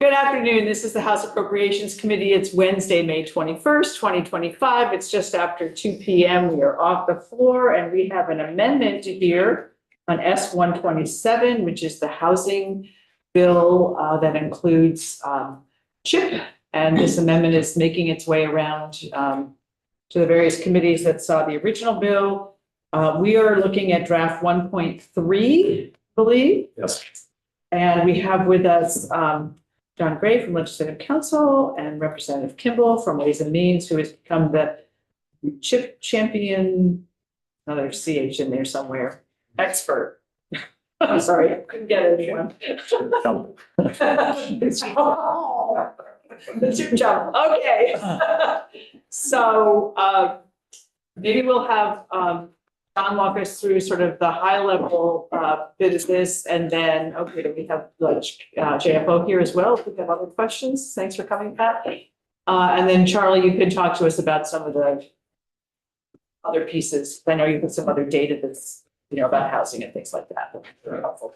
Good afternoon. This is the House Appropriations Committee. It's Wednesday, May 21st, 2025. It's just after 2 p.m. We are off the floor and we have an amendment to hear on S-127, which is the housing bill that includes CHIP. And this amendment is making its way around to the various committees that saw the original bill. We are looking at draft 1.3, I believe. Yes. And we have with us John Gray from Legislative Council and Representative Kimball from Ways and Means, who has become the CHIP champion, another CH in there somewhere, expert. I'm sorry, I couldn't get anyone. The CHIP jump, okay. So maybe we'll have John walk us through sort of the high level bit of this, and then, okay, we have JFO here as well. If we have other questions, thanks for coming, Pat. And then Charlie, you can talk to us about some of the other pieces. I know you have some other data that's, you know, about housing and things like that. That's very helpful.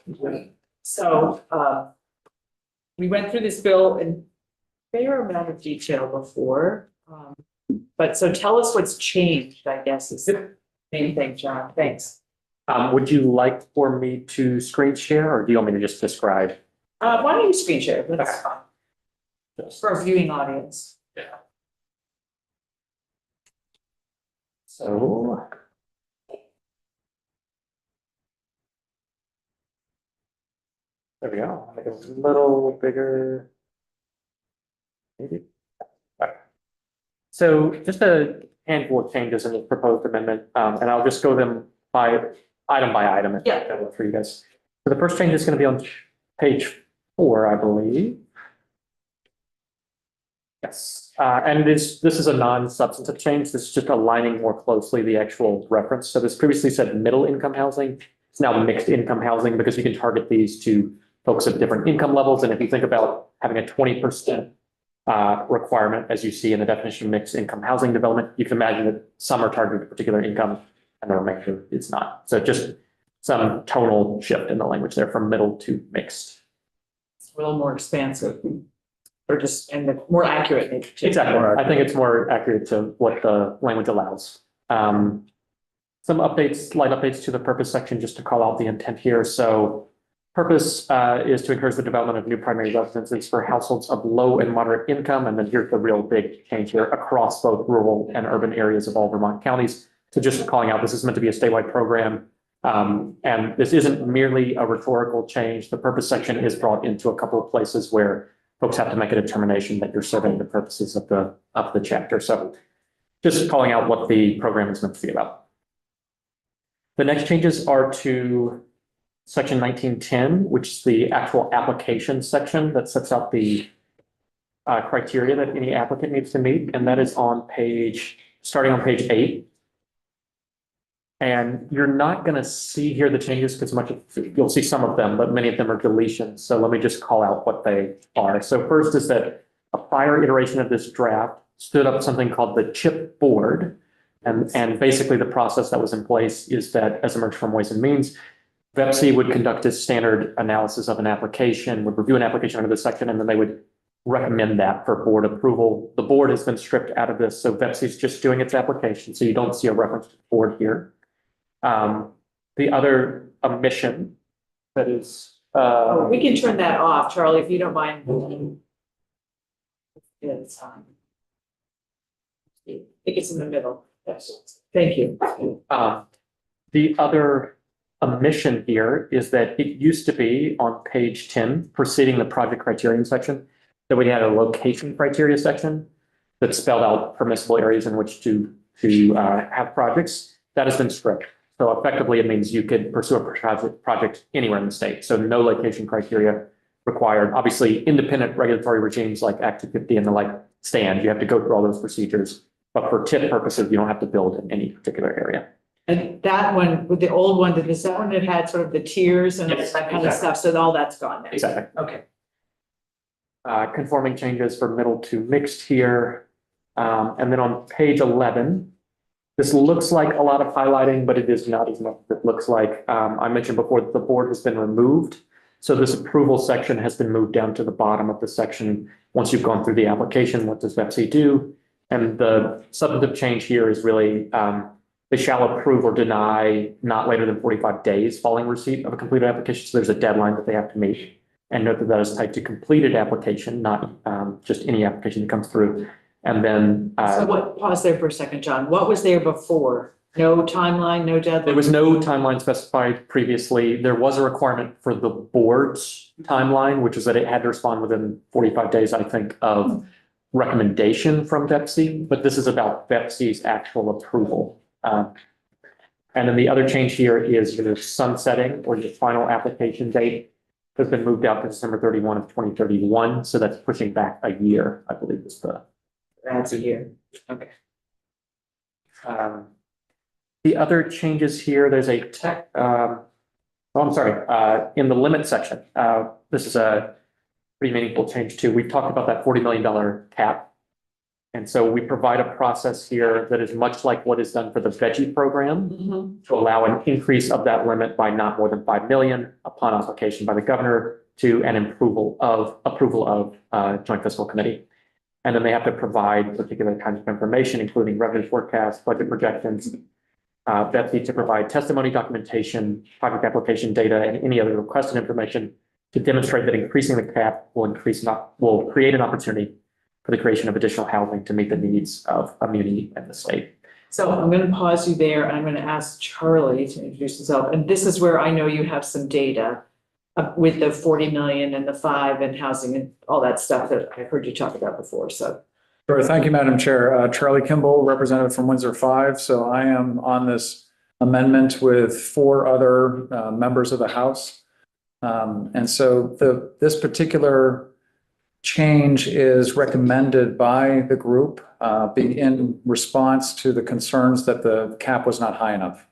So we went through this bill in a fair amount of detail before, but so tell us what's changed, I guess, is main thing, John. Thanks. Would you like for me to screen share, or do you want me to just describe? Why don't you screen share? That's fine. For a viewing audience. Yeah. So. There we go. I'll make it a little bigger. Maybe. Right. So just a handful of changes in the proposed amendment, and I'll just go them by item if that works for you guys. So the first change is going to be on page 4, I believe. Yes, and this is a non-substantive change. This is just aligning more closely the actual reference. So this previously said middle income housing. It's now mixed income housing because you can target these to folks at different income levels. And if you think about having a 20% requirement, as you see in the definition of mixed income housing development, you can imagine that some are targeted to particular income and the remainder it's not. So just some tonal shift in the language there from middle to mixed. It's a little more expansive, or just and more accurate. Maybe. Exactly. I think it's more accurate to what the language allows. Some updates, slight updates to the purpose section, just to call out the intent here. So purpose is to encourage the development of new primary residences for households of low and moderate income. And then here's the real big change here across both rural and urban areas of all Vermont counties. So just calling out, this is meant to be a statewide program. And this isn't merely a rhetorical change. The purpose section is brought into a couple of places where folks have to make a determination that you're serving the purposes of the chapter. So just calling out what the program is meant to be about. The next changes are to Section 1910, which is the actual application section that sets out the criteria that any applicant needs to meet. And that is on starting on page 8. And you're not going to see here the changes because you'll see some of them, but many of them are deletions. So let me just call out what they are. So first is that a prior iteration of this draft stood up something called the CHIP board. And basically the process that was in place is that, as emerged from Ways and Means, VEPC would conduct a standard analysis of an application, would review an application under this section, and then they would recommend that for board approval. The board has been stripped out of this, so VEPC is just doing its application, so you don't see a reference to the board here. The other omission that is... we can turn that off, Charlie, if you don't mind. It's I think it's in the middle. Yes. Thank you. The other omission here is that it used to be on page 10, preceding the project criterion section, that we had a location criteria section that spelled out permissible areas in which to have projects. That has been stripped. So effectively, it means you could pursue a project anywhere in the state. So no location criteria required. Obviously, independent regulatory regimes like Act 250 and the like stand. You have to go through all those procedures. But for TIP purposes, you don't have to build in any particular area. And that one, with the old one, is that one that had sort of the tiers and yes, that kind of stuff? So all that's gone now. Exactly. Okay. Conforming changes for middle to mixed here. And then on page 11, this looks like a lot of highlighting, but it is not as much as it looks like. I mentioned before that the board has been removed. So this approval section has been moved down to the bottom of the section. Once you've gone through the application, what does VEPC do? And the substantive change here is really they shall approve or deny not later than 45 days following receipt of a completed application. So there's a deadline that they have to meet. And note that that is tied to completed application, not just any application that comes through. And then pause there for a second, John. What was there before? No timeline, no deadline? there was no timeline specified previously. There was a requirement for the board's timeline, which is that it had to respond within 45 days, I think, of recommendation from VEPC, but this is about VEPC's actual approval. And then the other change here is your sunsetting or your final application date has been moved out to December 31 of 2031. So that's pushing back a year, I believe is the. That's a year. Okay. The other changes here, there's a in the limit section, this is a pretty meaningful change too. We've talked about that $40 million cap. And so we provide a process here that is much like what is done for the veggie program to allow an increase of that limit by not more than 5 million upon application by the governor to an approval of joint fiscal committee. And then they have to provide particular kinds of information, including revenue forecasts, budget projections, VEPC to provide testimony documentation, project application data, and any other requested information to demonstrate that increasing the cap will create an opportunity for the creation of additional housing to meet the needs of a community and the state. So I'm going to pause you there, and I'm going to ask Charlie to introduce himself. And this is where I know you have some data with the 40 million and the 5 and housing and all that stuff that I've heard you talk about before. So. Sure. Thank you, Madam Chair. Charlie Kimball, representative from Windsor 5. So I am on this amendment with 4 other members of the House. And so this particular change is recommended by the group in response to the concerns that the cap was not high enough,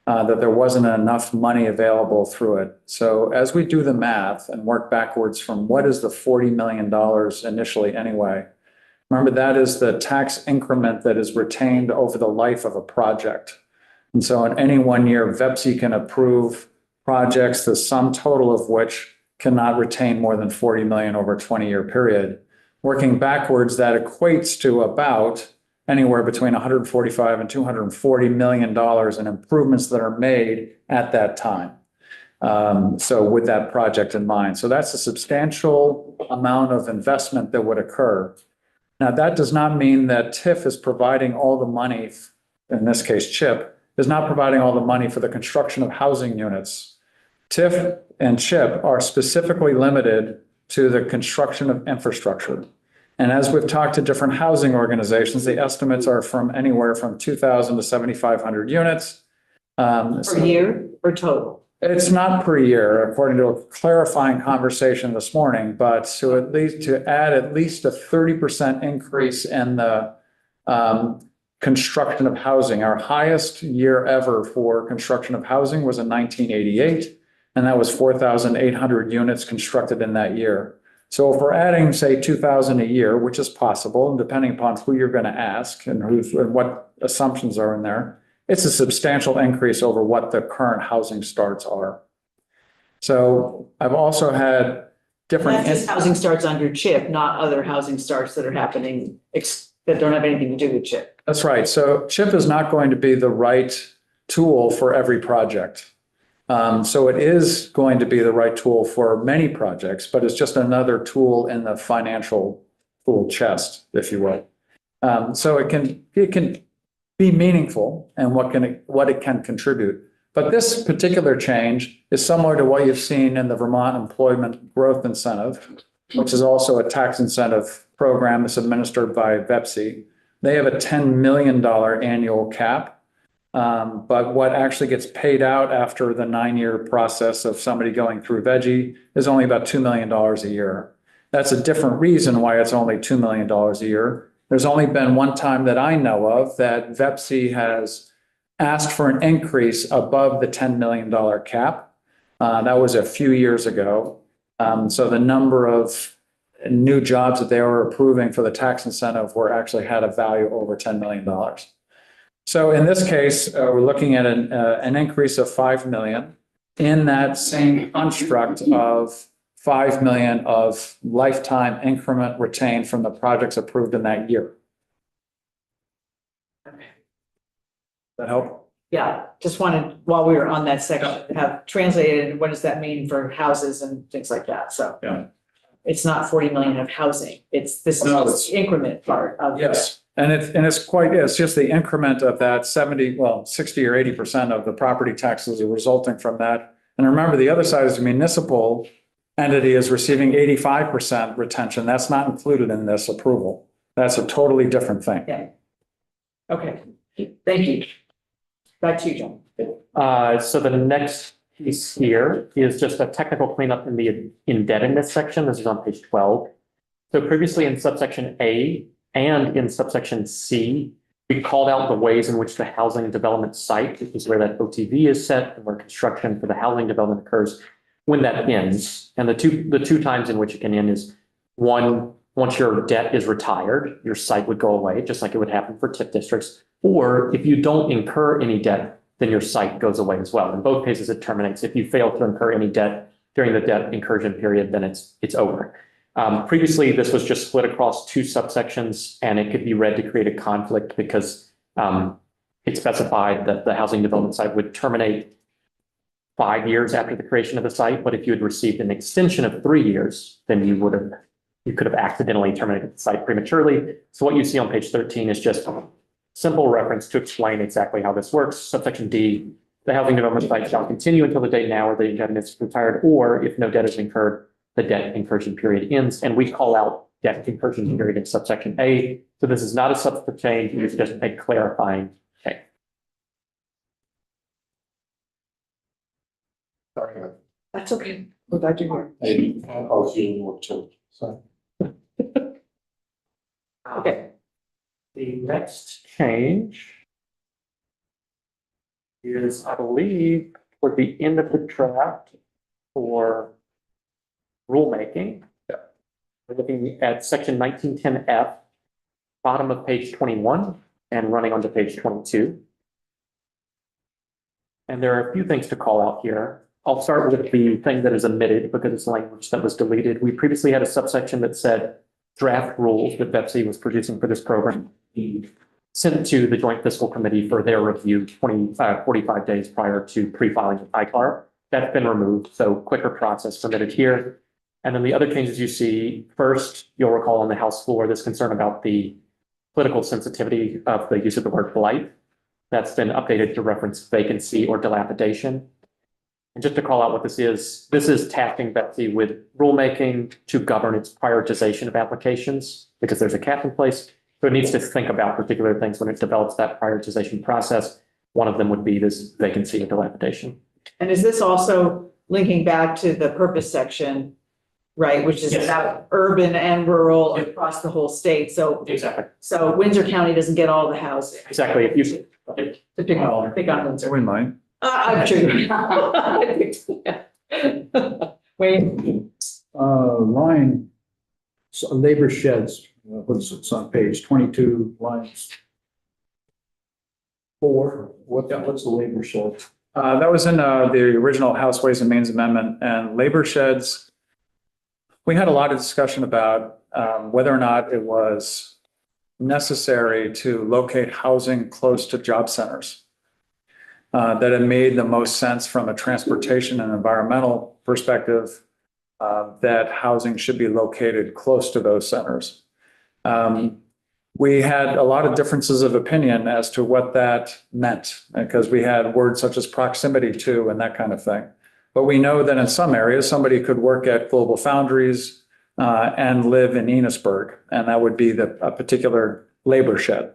that there wasn't enough money available through it. So as we do the math and work backwards from what is the $40 million initially anyway, remember that is the tax increment that is retained over the life of a project. And so in any one year, VEPC can approve projects, the sum total of which cannot retain more than 40 million over a 20-year period. Working backwards, that equates to about anywhere between 145 and 240 million dollars in improvements that are made at that time. So with that project in mind. So that's a substantial amount of investment that would occur. Now, that does not mean that TIF is providing all the money, in this case, CHIP, is not providing all the money for the construction of housing units. TIF and CHIP are specifically limited to the construction of infrastructure. And as we've talked to different housing organizations, the estimates are from anywhere from 2,000 to 7,500 units. Per year or total? It's not per year, according to a clarifying conversation this morning, but to add at least a 30% increase in the construction of housing. Our highest year ever for construction of housing was in 1988. And that was 4,800 units constructed in that year. So if we're adding, say, 2,000 a year, which is possible, and depending upon who you're going to ask and what assumptions are in there, it's a substantial increase over what the current housing starts are. So I've also had different. That's just housing starts under CHIP, not other housing starts that are happening that don't have anything to do with CHIP. That's right. So CHIP is not going to be the right tool for every project. So it is going to be the right tool for many projects, but it's just another tool in the financial tool chest, if you will. So it can be meaningful and what it can contribute. But this particular change is similar to what you've seen in the Vermont Employment Growth Incentive, which is also a tax incentive program that's administered by VEPC. They have a $10 million annual cap. But what actually gets paid out after the 9-year process of somebody going through veggie is only about $2 million a year. That's a different reason why it's only $2 million a year. There's only been one time that I know of that VEPC has asked for an increase above the $10 million cap. That was a few years ago. So the number of new jobs that they were approving for the tax incentive were actually had a value over $10 million. So in this case, we're looking at an increase of 5 million. in that same construct of 5 million of lifetime increment retained from the projects approved in that year. Okay. That help? Yeah, just wanted, while we were on that section, to have translated, what does that mean for houses and things like that, so. Yeah. It's not 40 million of housing, it's this No, is the increment part of. Yes, and it's just the increment of that 60 or 80% of the property taxes are resulting from that. And remember, the other side is the municipal entity is receiving 85% retention. That's not included in this approval. That's a totally different thing. Yeah. Okay, thank you. Back to you, John. So the next piece here is just a technical cleanup in the indebtedness section. This is on page 12. So previously in subsection A and in subsection C, we called out the ways in which the housing development site, which is where that OTV is set and where construction for the housing development occurs, when that ends. And the two times in which it can end is one, once your debt is retired, your site would go away, just like it would happen for TIF districts. Or if you don't incur any debt, then your site goes away as well. In both cases, it terminates. If you fail to incur any debt during the debt incursion period, then it's over. Previously, this was just split across two subsections, and it could be read to create a conflict because it specified that the housing development site would terminate 5 years after the creation of the site. But if you had received an extension of 3 years, then you could have accidentally terminated the site prematurely. So what you see on page 13 is just simple reference to explain exactly how this works. Subsection D, the housing development site shall continue until the date now where the indebtedness is retired, or if no debt is incurred, the debt incursion period ends. And we call out debt incursion period in subsection A. So this is not a substantive change, it's just a clarifying change. Sorry, That's okay. We're glad you're I'll see you more too. So. here. Okay, The next change is, I believe, toward the end of the draft for rulemaking. We're looking at section 1910F, bottom of page 21 and running onto page 22. And there are a few things to call out here. I'll start with the thing that is omitted because it's language that was deleted. We previously had a subsection that said draft rules that BEPC was producing for this program be sent to the Joint Fiscal Committee for their review 45 days prior to pre-filing with ICAR. That's been removed, so quicker process permitted here. And then the other changes you see, first, you'll recall on the House floor, this concern about the political sensitivity of the use of the word blight. That's been updated to reference vacancy or dilapidation. And just to call out what this is tasking BEPC with rulemaking to govern its prioritization of applications because there's a cap in place. So it needs to think about particular things when it develops that prioritization process. One of them would be this vacancy or dilapidation. and is this also linking back to the purpose section, right, which is Yes. about urban and rural across the whole state, so. Exactly. So Windsor County doesn't get all the housing. Exactly. If you, To pick on Windsor. We might. I'm sure. Wayne, Line, so labor sheds, it's on page 22, lines 4. What's the labor shed? That was in the original House Ways and Means Amendment, and labor sheds. We had a lot of discussion about whether or not it was necessary to locate housing close to job centers. That it made the most sense from a transportation and environmental perspective that housing should be located close to those centers. We had a lot of differences of opinion as to what that meant, because we had words such as proximity to and that kind of thing. But we know that in some areas, somebody could work at Global Foundries and live in Enosburg, and that would be a particular labor shed.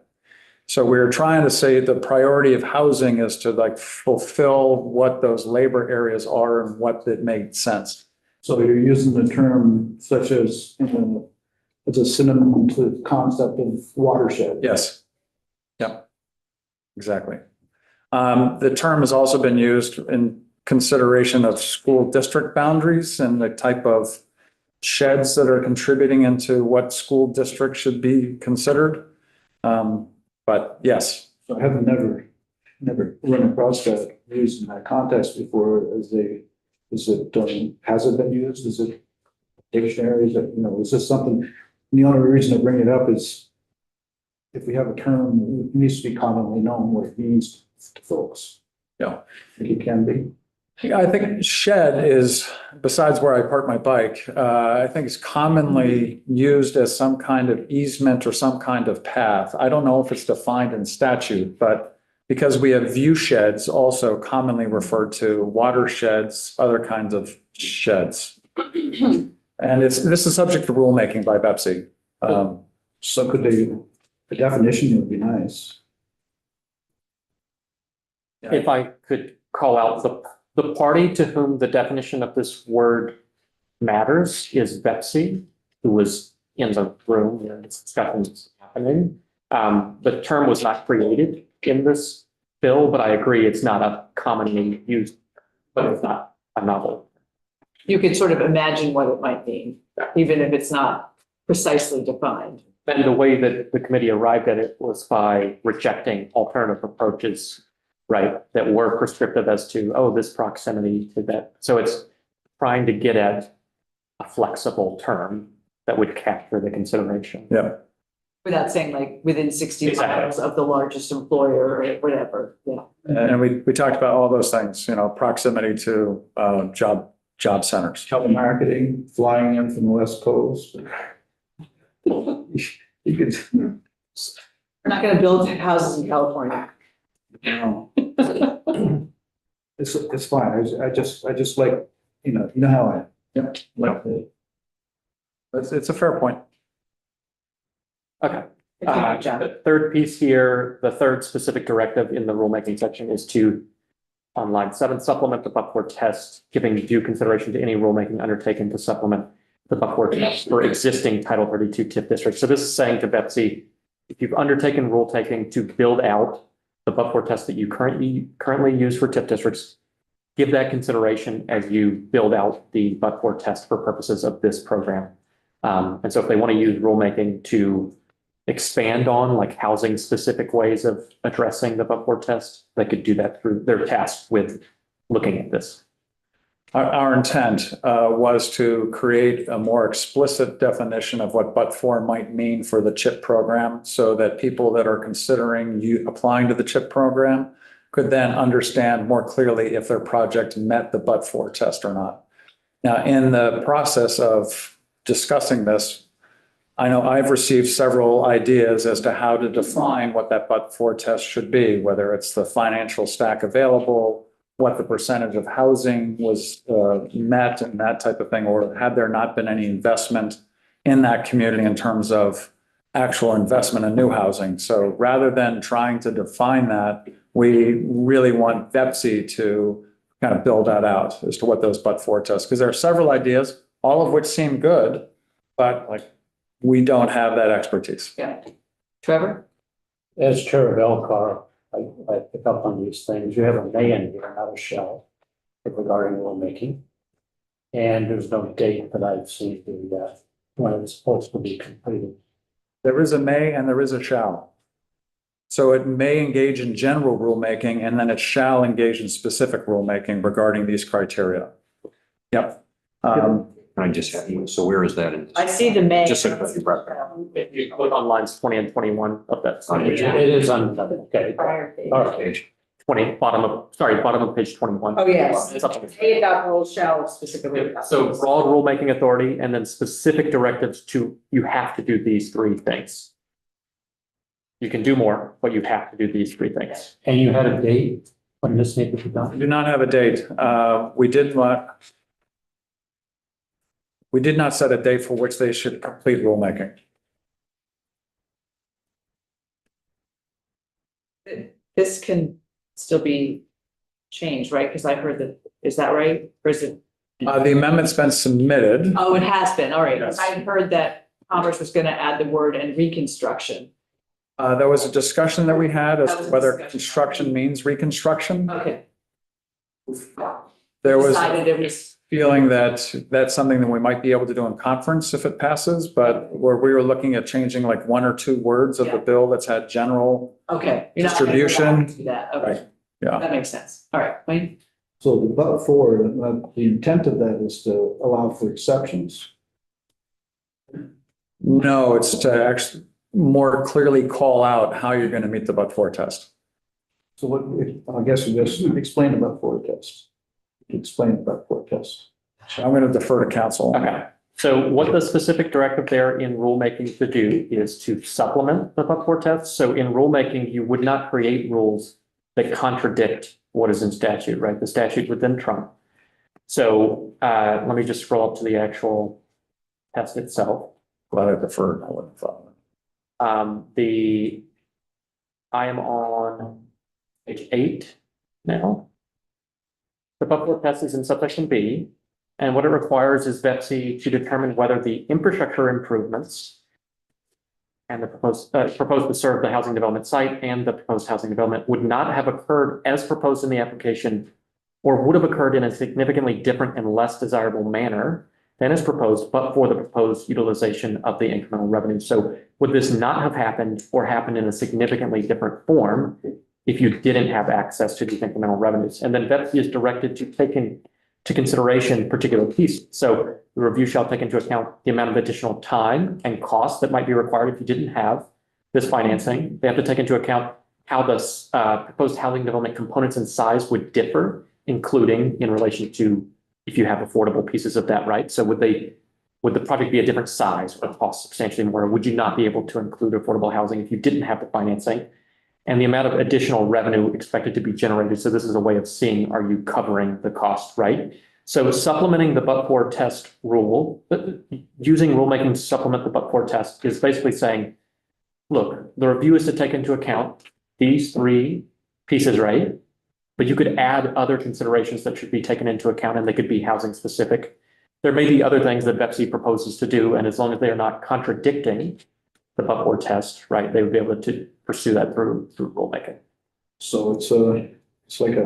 So we're trying to say the priority of housing is to like fulfill what those labor areas are and what it made sense. So you're using the term such as, it's a synonym to the concept of watershed. Yes. Yep. Exactly. The term has also been used in consideration of school district boundaries and the type of sheds that are contributing into what school district should be considered. But yes. So I have never run across that used in that context before? Has it been used? Is it dictionary? Is it, is this something? And the only reason I bring it up is if we have a term, it needs to be commonly known what it means to folks. Yeah. I think it can be. Yeah, I think shed is, besides where I park my bike, I think it's commonly used as some kind of easement or some kind of path. I don't know if it's defined in statute, but because we have view sheds also commonly referred to watersheds, other kinds of sheds. And this is subject to rulemaking by Pepsi. So could the definition would be nice. If I could call out the party to whom the definition of this word matters is Betsy, who was in the room when this discussion was happening. The term was not created in this bill, but I agree it's not a commonly used, but it's not a novel. You could sort of imagine what it might mean, even if it's not precisely defined. And the way that the committee arrived at it was by rejecting alternative approaches, right, that were prescriptive as to, oh, this proximity to that. So it's trying to get at a flexible term that would capture the consideration. Yeah. Without saying like within 60 Exactly. miles of the largest employer or whatever, yeah. And we talked about all those things, proximity to job centers. Telemarketing, flying in from the West Coast. You could, We're not gonna build houses in California. It's fine. I just like, you know how I. Yep. Like the. It's a fair point. Okay. Good job. The third piece here, the third specific directive in the rulemaking section is to, on line 7, supplement the Buckford test, giving due consideration to any rulemaking undertaken to supplement the Buckford test for existing Title 32 TIF districts. So this is saying to Betsy, if you've undertaken rule taking to build out the Buckford test that you currently use for TIF districts, give that consideration as you build out the Buckford test for purposes of this program. And so if they want to use rulemaking to expand on like housing specific ways of addressing the Buckford test, they could do that through their task with looking at this. Our intent was to create a more explicit definition of what but-for might mean for the CHIP program so that people that are considering applying to the CHIP program could then understand more clearly if their project met the but-for test or not. Now, in the process of discussing this, I know I've received several ideas as to how to define what that but-for test should be, whether it's the financial stack available, what the percentage of housing was met and that type of thing, or had there not been any investment in that community in terms of actual investment in new housing. So rather than trying to define that, we really want VEPSI to kind of build that out as to what those but-for tests, because there are several ideas, all of which seem good, but like we don't have that expertise. Yeah. Trevor? As chair of LCAR, I pick up on these things. You have a may in here, not a shall, regarding rulemaking. And there's no date that I've seen when it's supposed to be completed. There is a may and there is a shall. So it may engage in general rulemaking and then it shall engage in specific rulemaking regarding these criteria. Yep. I just have you, so where is that in? I see the May. Just so- If you click on lines 20 and 21 of that, It is on, okay. Prior page. All right. 20, bottom of page 21. Oh, yes. It's up on the- May adopt rules shall specifically. So broad rulemaking authority and then specific directives to, you have to do these 3 things. You can do more, but you have to do these 3 things. And you had a date when this needed to be We done? do not have a date. We did not set a date for which they should complete rulemaking. This can still be changed, right? Because I heard that, is that right? Or is it? The amendment's been submitted. Oh, it has been. All right. Yes. I heard that Commerce was going to add the word and reconstruction. There was a discussion that we had as That to was a whether discussion. construction means reconstruction. Okay. There was Decided it was, feeling that that's something that we might be able to do in conference if it passes, but where we were looking at changing like 1 or 2 words of the Yeah. bill that's had general, okay. You're not gonna go back Distribution. and do that. Okay. Right. Yeah. That makes sense. All right, Wayne? So the but for, the intent of that is to allow for exceptions. No, it's to actually more clearly call out how you're going to meet the but-for test. So what, I guess we just explain the but for test. Explain the but for test. So I'm going to defer to council. Okay, so what the specific directive there in rulemaking to do is to supplement the but-for test. So in rulemaking, you would not create rules that contradict what is in statute, right? The statute would then trump. So let me just scroll up to the actual test itself. Glad I deferred. I wouldn't have thought. I am on page 8 now. The but-for test is in subsection B, and what it requires is VEPC to determine whether the infrastructure improvements and the proposed to serve the housing development site and the proposed housing development would not have occurred as proposed in the application, or would have occurred in a significantly different and less desirable manner than is proposed, but for the proposed utilization of the incremental revenue. So would this not have happened or happened in a significantly different form if you didn't have access to these incremental revenues? And then VEPC is directed to take into consideration particular pieces. So the review shall take into account the amount of additional time and cost that might be required if you didn't have this financing. They have to take into account how the proposed housing development components and size would differ, including in relation to if you have affordable pieces of that, right? So would the project be a different size or cost substantially more? Would you not be able to include affordable housing if you didn't have the financing? And the amount of additional revenue expected to be generated. So this is a way of seeing, are you covering the cost, right? So supplementing the but-for test rule, using rulemaking to supplement the but-for test is basically saying, look, the review is to take into account these 3 pieces, right? But you could add other considerations that should be taken into account, and they could be housing specific. There may be other things that BEPC proposes to do, and as long as they are not contradicting the but-for test, right, they would be able to pursue that through rulemaking. So it's like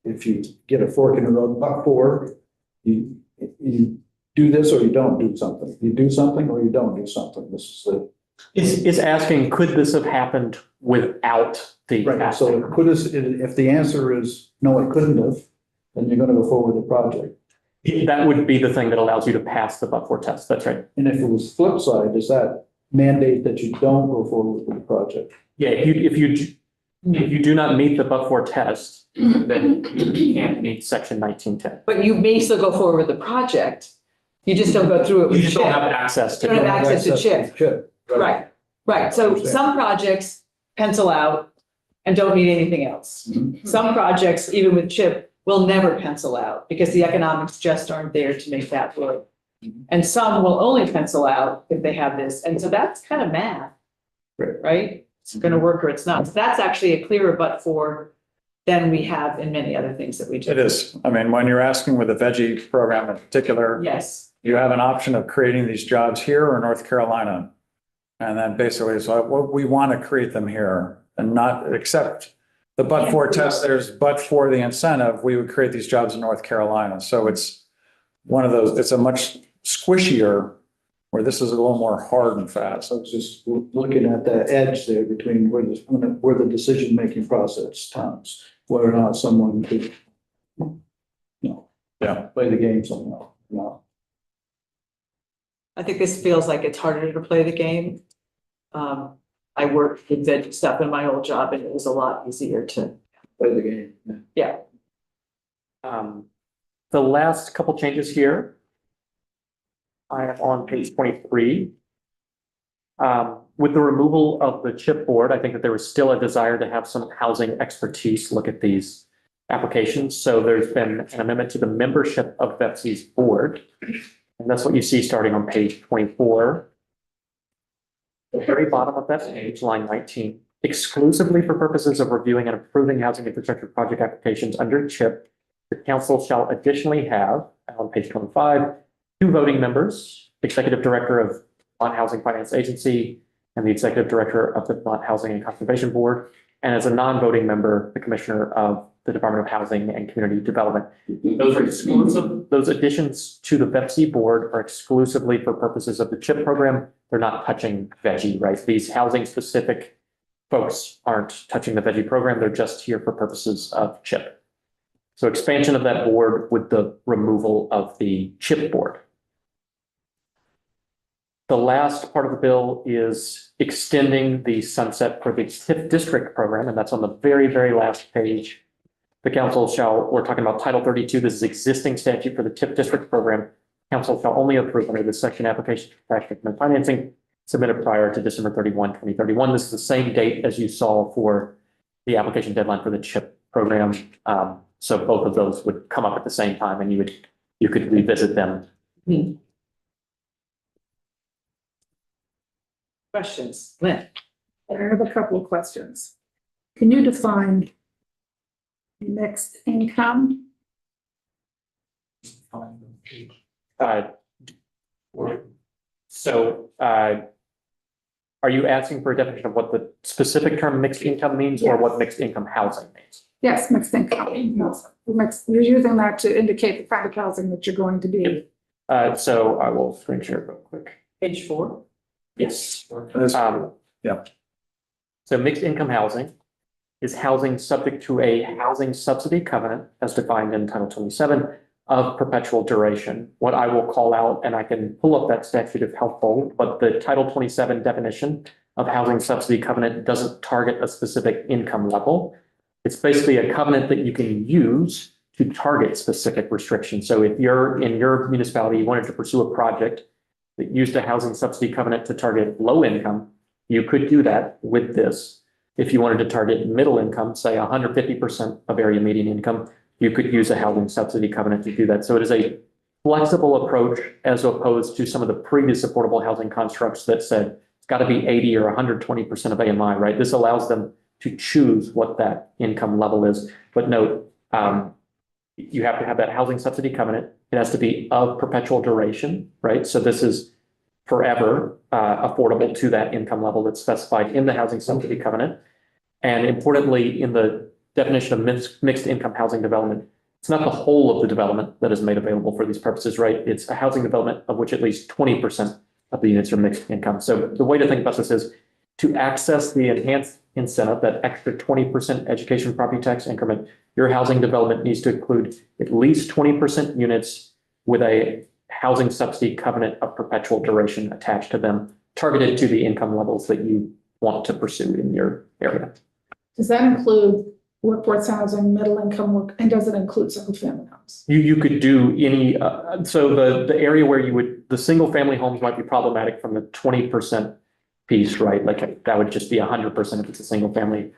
if you get a fork in the road, but for, you do this or you don't do something. You do something or you don't do something. This is the. Is asking, could this have happened without the? Right, so if the answer is no, it couldn't have, then you're gonna go forward with the project. That would be the thing that allows you to pass the but-for test. That's right. And if it was flip side, does that mandate that you don't go forward with the project? Yeah, if you do not meet the but-for test, then you can't meet section 1910. But you may still go forward with the project. You just don't go through it with You just don't CHIP. have access to. You don't have access to CHIP. CHIP. Right, right. So Understand. some projects pencil out and don't need anything else. Mhm. Some projects, even with CHIP, will never pencil out because the economics just aren't there to make that work. Mhm. And some will only pencil out if they have this. And so that's kind of math. Right. Right? It's going to work or it's not. So that's actually a clearer but for than we have in many other things that we do. It is. I mean, when you're asking with the veggie program in particular, Yes. you have an option of creating these jobs here or North Carolina. And then basically it's like, well, we want to create them here and not accept the but-for test. There's but for the incentive, we would create these jobs in North Carolina. So it's one of those, it's a much squishier where this is a little more hard and fast. I was just looking at the edge there between where the decision-making process stops, whether or not someone could, Yeah. play the game somehow, I think this feels like it's harder to play the game. I worked with veg stuff in my old job and it was a lot easier to, play the game. yeah. The last couple changes here. I am on page 23. With the removal of the CHIP board, I think that there was still a desire to have some housing expertise look at these applications. So there's been an amendment to the membership of BEPC's board. And that's what you see starting on page 24. The very bottom of that page, line 19, exclusively for purposes of reviewing and approving housing infrastructure project applications under CHIP, the council shall additionally have, on page 25, 2 voting members, executive director of Vermont Housing Finance Agency and the executive director of the Vermont Housing and Conservation Board, and as a non-voting member, the commissioner of the Department of Housing and Community Development. Those are exclusive. Those additions to the BEPC board are exclusively for purposes of the CHIP program. They're not touching veggie, right? These housing specific folks aren't touching the veggie program. They're just here for purposes of CHIP. So expansion of that board with the removal of the CHIP board. The last part of the bill is extending the sunset for the TIF district program, and that's on the very, very last page. The council shall, we're talking about Title 32, this is existing statute for the TIF district program. Council shall only approve under this section application for tax increment financing submitted prior to December 31, 2031. This is the same date as you saw for the application deadline for the CHIP program. So both of those would come up at the same time and you could revisit them. Questions? Lynn? I have a couple of questions. Can you define mixed income? Are you asking for a definition of what the specific term mixed income means or what mixed income housing means? Yes, mixed income. You're using that to indicate the kind of housing that you're going to be. So I will screen share real quick. Page 4. Yes. Yeah. So mixed income housing is housing subject to a housing subsidy covenant as defined in Title 27 of perpetual duration. What I will call out, and I can pull up that statute if helpful, but the Title 27 definition of housing subsidy covenant doesn't target a specific income level. It's basically a covenant that you can use to target specific restrictions. So if you're in your municipality, you wanted to pursue a project that used a housing subsidy covenant to target low income, you could do that with this. If you wanted to target middle income, say 150% of area median income, you could use a housing subsidy covenant to do that. So it is a flexible approach as opposed to some of the previous affordable housing constructs that said it's got to be 80 or 120% of AMI, right? This allows them to choose what that income level is. But note, you have to have that housing subsidy covenant. It has to be of perpetual duration, right? So this is forever affordable to that income level that's specified in the housing subsidy covenant. And importantly, in the definition of mixed income housing development, it's not the whole of the development that is made available for these purposes, right? It's a housing development of which at least 20% of the units are mixed income. So the way to think about this is to access the enhanced incentive, that extra 20% education property tax increment, your housing development needs to include at least 20% units with a housing subsidy covenant of perpetual duration attached to them, targeted to the income levels that you want to pursue in your area. Does that include workforce housing, middle income work, and does it include single family homes? You could do any, so the area where you would, the single family homes might be problematic from the 20% piece, right? Like that would just be 100% if it's a single family.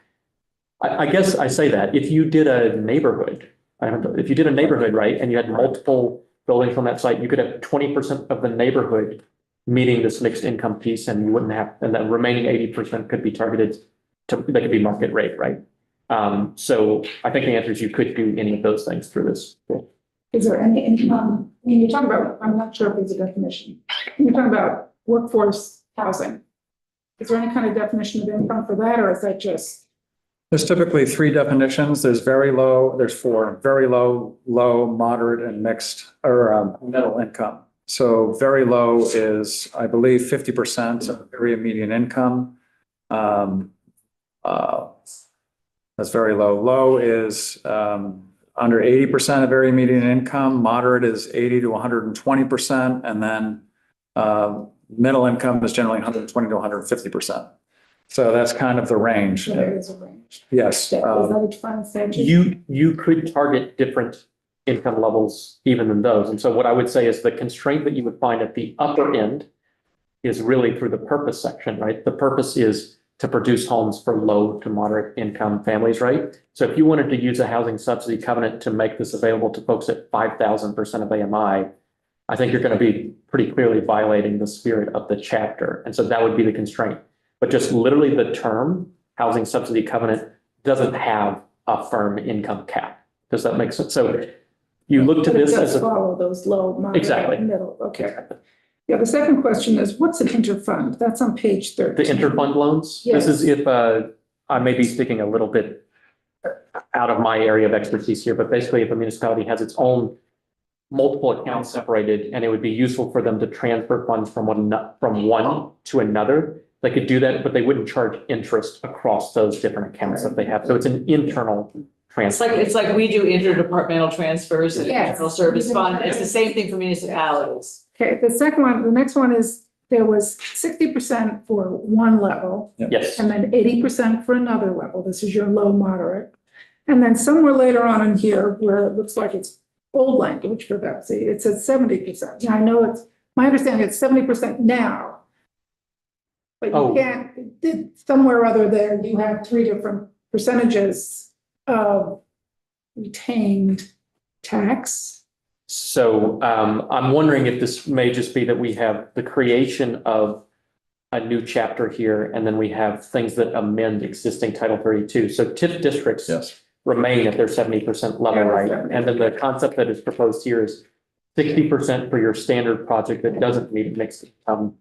I guess I say that if you did a neighborhood, if you did a neighborhood, right, and you had multiple buildings on that site, you could have 20% of the neighborhood meeting this mixed income piece, and you wouldn't have, and the remaining 80% could be targeted to, that could be market rate, right? So I think the answer is you could do any of those things through this. Is there any income, when you talk about, I'm not sure if there's a definition. When you're talking about workforce housing, is there any kind of definition of income for that, or is that just? There's typically three definitions. There's very low, there's four: very low, low, moderate, and mixed or middle income. So very low is, I believe, 50% of area median income. That's very low. Low is under 80% of area median income. Moderate is 80 to 120%, and then middle income is generally 120 to 150%. So that's kind of the range. So there is a range. Yes. Is that a defined statute? You could target different income levels even than those. And so what I would say is the constraint that you would find at the upper end is really through the purpose section, right? The purpose is to produce homes for low to moderate income families, right? So if you wanted to use a housing subsidy covenant to make this available to folks at 5,000% of AMI, I think you're going to be pretty clearly violating the spirit of the chapter. And so that would be the constraint. But just literally the term housing subsidy covenant doesn't have a firm income cap. Does that make sense? So you look to But it this does as a, follow those low, moderate, Exactly. middle. Okay. Yeah, the second question is, what's an interfund? That's on page 13. the interfund loans. Yes. This is if I may be speaking a little bit out of my area of expertise here, but basically if a municipality has its own multiple accounts separated, and it would be useful for them to transfer funds from one to another, They could do that, but they wouldn't charge interest across those different accounts that they have. So it's an internal transfer. It's like we do interdepartmental transfers and Yes. internal service fund. It's the same thing for municipalities. Okay, the next one is, there was 60% for one level Yes. and then 80% for another level. This is your low moderate. And then somewhere later on in here, where it looks like it's old language for Betsy, it says 70%. Now, I know it's, my understanding it's 70% now. But Oh. you can't, somewhere or other there, you have three different percentages of retained tax. So I'm wondering if this may just be that we have the creation of a new chapter here, and then we have things that amend existing Title 32. So TIF districts Yes. remain at their 70% level, Yeah, right? 70. And then the concept that is proposed here is 60% for your standard project that doesn't meet mixed income,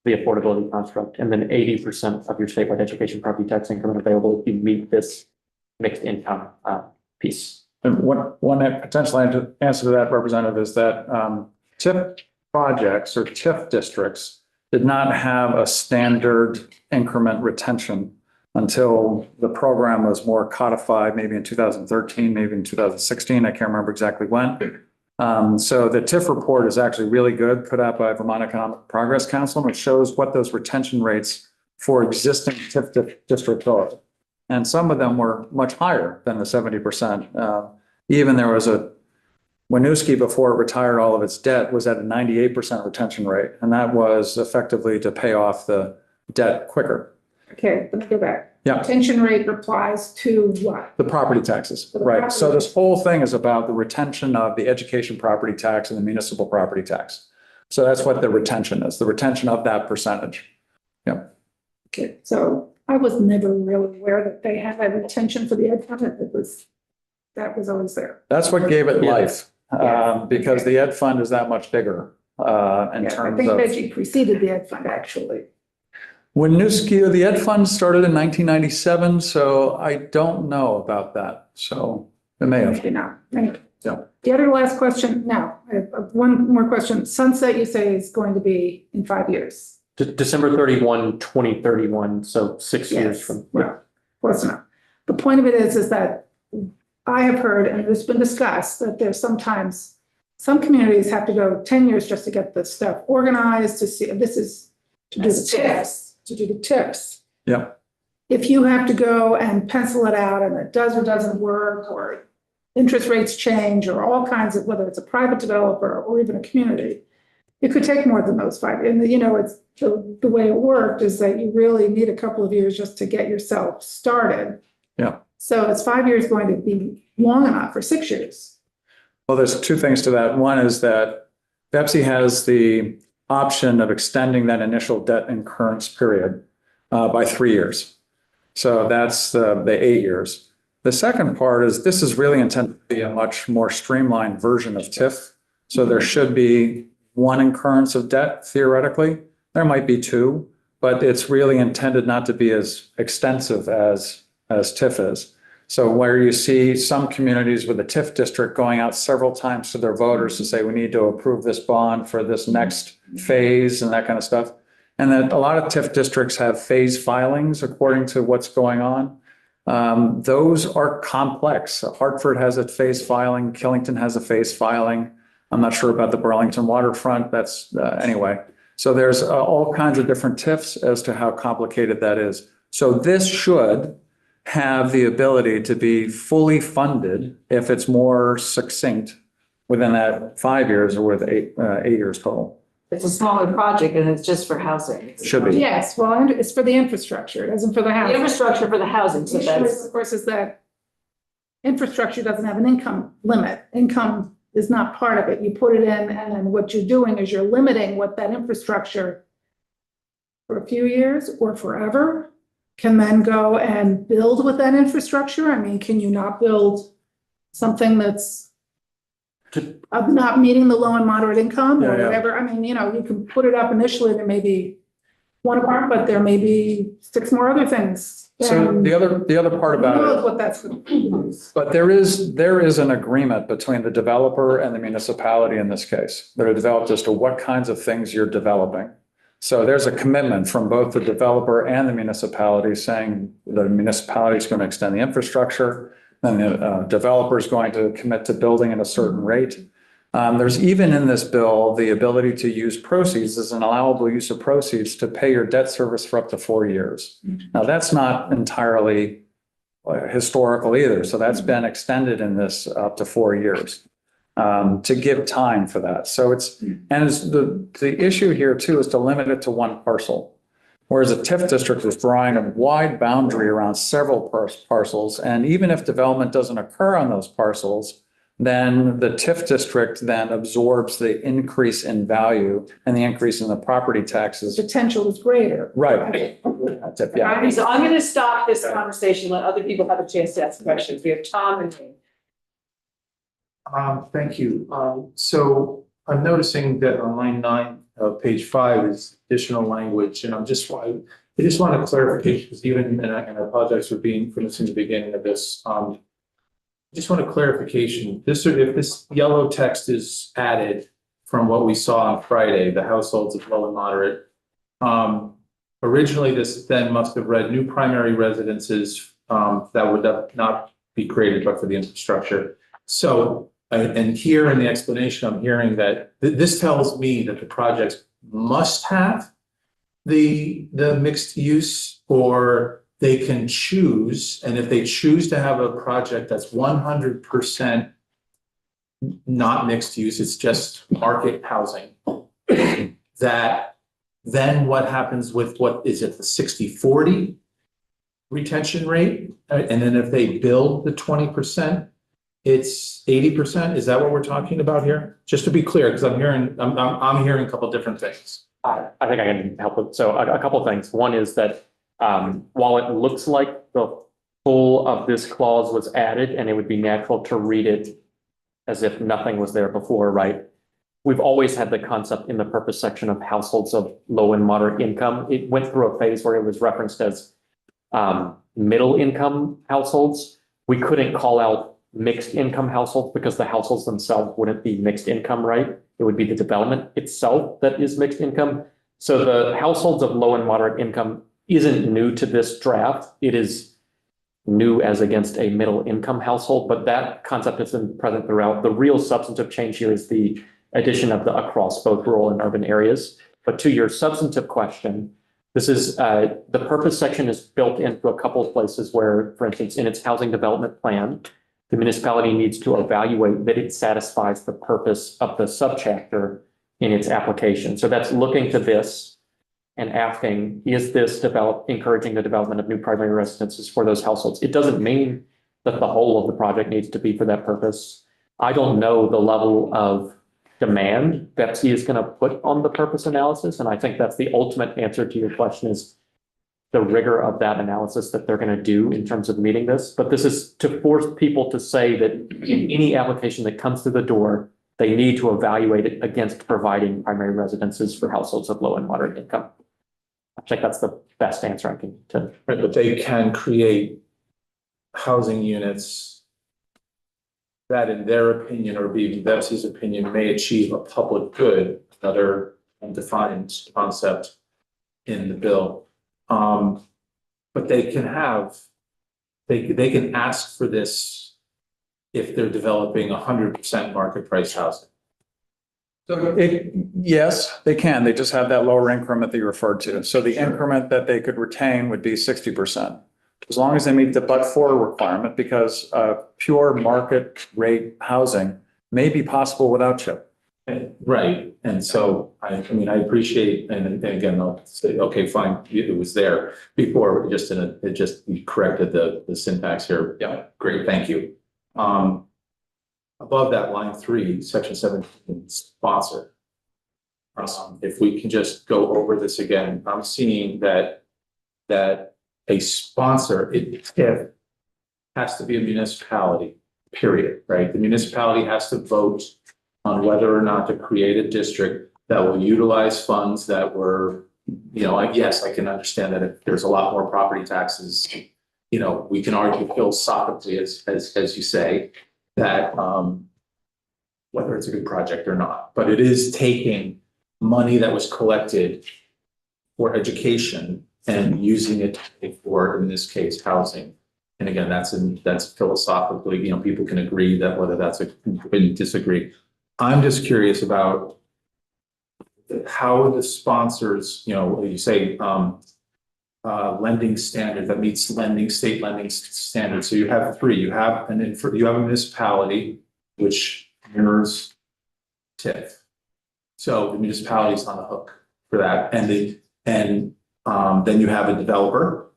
the affordability construct, and then 80% of your statewide education property tax increment available if you meet this mixed income piece. And one potential answer to that, Representative, is that TIF projects or TIF districts did not have a standard increment retention until the program was more codified, maybe in 2013, maybe in 2016. I can't remember exactly when. So the TIF report is actually really good, put out by Vermont Economic Progress Council, which shows what those retention rates for existing TIF districts are. And some of them were much higher than the 70%. Even there was a Winooski, before it retired all of its debt, was at a 98% retention rate. And that was effectively to pay off the debt quicker. Okay, let me go back. Yeah. Retention rate applies to what? The property taxes, The right? property- So this whole thing is about the retention of the education property tax and the municipal property tax. So that's what the retention is, the retention of that percentage. Okay, so I was never really aware that they had a retention for the ed fund. That was always there. That's what gave it Yeah. life, Yes. because the ed fund is that much bigger in Yeah, I terms think of. Reggie preceded the ed fund, actually. Winooski, the ed fund started in 1997, so I don't know about that. So it may have. Maybe not. Anyway. Yeah. The other last question, now, I have one more question. Sunset, you say, is going to be in 5 years. December 31, 2031, so 6 years Yes, from. well, close enough. The point of it is that I have heard, and it's been discussed, that there's sometimes, some communities have to go 10 years just to get the stuff organized, to see, this is to do the tips. Yeah. If you have to go and pencil it out and it does or doesn't work, or interest rates change, or all kinds of, whether it's a private developer or even a community, it could take more than those 5 years. And, it's the way it worked is that you really need a couple of years just to get yourself started. Yeah. So is 5 years going to be long enough, or 6 years? Well, there's two things to that. One is that Pepsi has the option of extending that initial debt incurrence period by 3 years. So that's the 8 years. The second part is this is really intended to be a much more streamlined version of TIF. So there should be one incurrence of debt, theoretically. There might be two, but it's really intended not to be as extensive as TIF is. So where you see some communities with a TIF district going out several times to their voters to say, we need to approve this bond for this next phase and that kind of stuff. And then a lot of TIF districts have phase filings according to what's going on. Those are complex. Hartford has a phase filing. Killington has a phase filing. I'm not sure about the Burlington waterfront. That's anyway. So there's all kinds of different TIFs as to how complicated that is. So this should have the ability to be fully funded if it's more succinct within that 5 years or with 8 years total. It's a smaller project and it's just for housing. Should be. Yes, well, it's for the infrastructure, it isn't for the The housing. infrastructure for the housing, so The issue is, that's, of course, is that infrastructure doesn't have an income limit. Income is not part of it. You put it in, and then what you're doing is you're limiting what that infrastructure for a few years or forever can then go and build with that infrastructure. I mean, can you not build something that's not meeting the low and moderate income or Yeah, yeah. whatever? I mean, you can put it up initially, there may be one apartment, but there may be 6 more other things. So And the other part who about knows it, what that's going to be. but there is an agreement between the developer and the municipality in this case. They're developed as to what kinds of things you're developing. So there's a commitment from both the developer and the municipality saying the municipality is going to extend the infrastructure, and the developer is going to commit to building at a certain rate. There's even in this bill, the ability to use proceeds as an allowable use of proceeds to pay your debt service for up to 4 years. Now, that's not entirely historical either. So that's been extended in this up to 4 years to give time for that. So the issue here too is to limit it to one parcel. Whereas a TIF district is drawing a wide boundary around several parcels. And even if development doesn't occur on those parcels, then the TIF district then absorbs the increase in value and the increase in the property taxes. Potential is greater. Right. Yeah. So I'm going to stop this conversation, let other people have a chance to ask questions. We have Tom and me. Thank you. So I'm noticing that on line 9 of page 5 is additional language, and I just want a clarification, because even, and I apologize for missing the beginning of this. Just want a clarification. If this yellow text is added from what we saw on Friday, the households of low and moderate. Originally, this then must have read new primary residences that would not be created but for the infrastructure. So, and here in the explanation, I'm hearing that this tells me that the projects must have the mixed use, or they can choose, and if they choose to have a project that's 100% not mixed use, it's just market housing, that then what happens with what is it, the 60-40 retention rate? And then if they build the 20%, it's 80%. Is that what we're talking about here? Just to be clear, because I'm hearing a couple different things. I think I can help with, so a couple of things. One is that while it looks like the full of this clause was added and it would be natural to read it as if nothing was there before, right? We've always had the concept in the purpose section of households of low and moderate income. It went through a phase where it was referenced as middle income households. We couldn't call out mixed income households because the households themselves wouldn't be mixed income, right? It would be the development itself that is mixed income. So the households of low and moderate income isn't new to this draft. It is new as against a middle income household, but that concept has been present throughout. The real substantive change here is the addition of the across both rural and urban areas. But to your substantive question, this is the purpose section is built into a couple of places where, for instance, in its housing development plan, the municipality needs to evaluate that it satisfies the purpose of the subchapter in its application. So that's looking to this and asking, is this encouraging the development of new primary residences for those households? It doesn't mean that the whole of the project needs to be for that purpose. I don't know the level of demand Betsy is going to put on the purpose analysis. And I think that's the ultimate answer to your question, is the rigor of that analysis that they're going to do in terms of meeting this. But this is to force people to say that in any application that comes through the door, they need to evaluate it against providing primary residences for households of low and moderate income. I think that's the best answer I can to. Right, but they can create housing units that, in their opinion, or even Betsy's opinion, may achieve a public good, another undefined concept in the bill. But they can ask for this if they're developing 100% market price housing. So yes, they can. They just have that lower increment that you referred to. So the increment that they could retain would be 60%. As long as they meet the but-for requirement, because pure market rate housing may be possible without CHIP. Right, and so I appreciate, and again, I'll say, okay, fine, it was there before, it just corrected the syntax here. Yeah, great, thank you. Above that, line 3, section 17, sponsor. If we can just go over this again, I'm seeing that a sponsor, it has to be a municipality, period, right? The municipality has to vote on whether or not to create a district that will utilize funds that were, yes, I can understand that if there's a lot more property taxes, we can argue philosophically, as you say, that whether it's a good project or not, but it is taking money that was collected for education and using it to pay for, in this case, housing. And again, that's philosophically, people can agree that whether that's and disagree. I'm just curious about how the sponsors, you say, lending standard that meets state lending standards. So you have three. You have a municipality which mirrors TIF. So the municipality is on the hook for that, and then you have a developer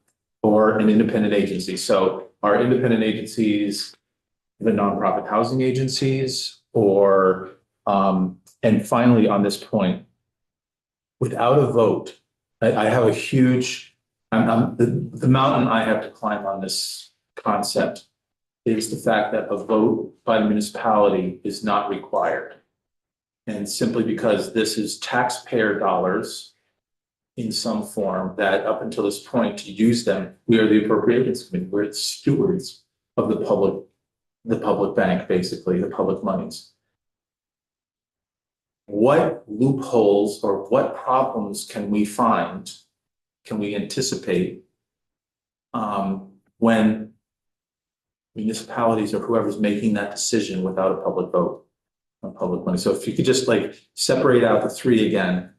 or an independent agency. So are independent agencies the nonprofit housing agencies, or and finally on this point, without a vote, I have a huge, the mountain I have to climb on this concept is the fact that a vote by the municipality is not required. And simply because this is taxpayer dollars in some form that up until this point to use them, we are the Appropriations Committee, we're the stewards of the public bank, basically, the public monies. What loopholes or what problems can we find, can we anticipate when municipalities or whoever's making that decision without a public vote on public money? So if you could just separate out the three again,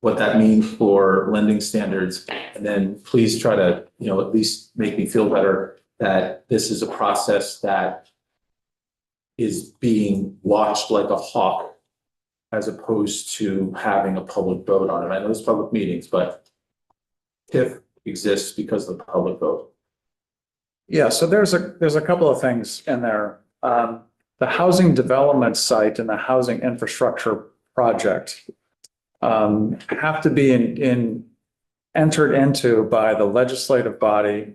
what that means for lending standards, and then please try to, at least make me feel better that this is a process that is being watched like a hawk as opposed to having a public vote on it. I know there's public meetings, but TIF exists because of the public vote. Yeah, so there's a couple of things in there. The housing development site and the housing infrastructure project have to be entered into by the legislative body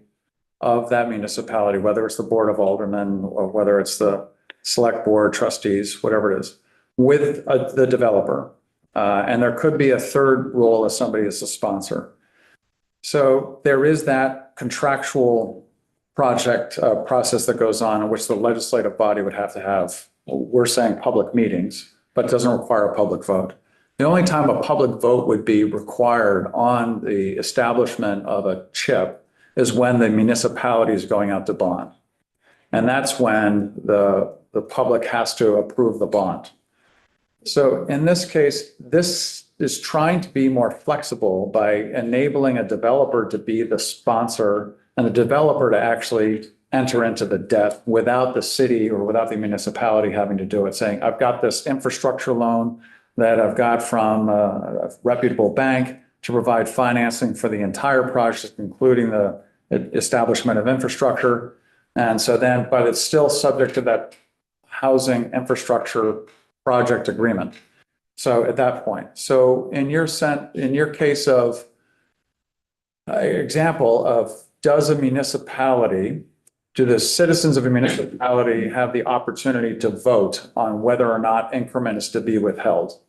of that municipality, whether it's the Board of Aldermen or whether it's the select board trustees, whatever it is, with the developer. And there could be a third role as somebody as a sponsor. So there is that contractual project process that goes on in which the legislative body would have to have, we're saying public meetings, but it doesn't require a public vote. The only time a public vote would be required on the establishment of a CHIP is when the municipality is going out to bond. And that's when the public has to approve the bond. So in this case, this is trying to be more flexible by enabling a developer to be the sponsor and the developer to actually enter into the debt without the city or without the municipality having to do it, saying, I've got this infrastructure loan that I've got from a reputable bank to provide financing for the entire project, including the establishment of infrastructure. And so then, but it's still subject to that housing infrastructure project agreement. So at that point, so in your case of example of, does a municipality, do the citizens of a municipality have the opportunity to vote on whether or not increment is to be withheld?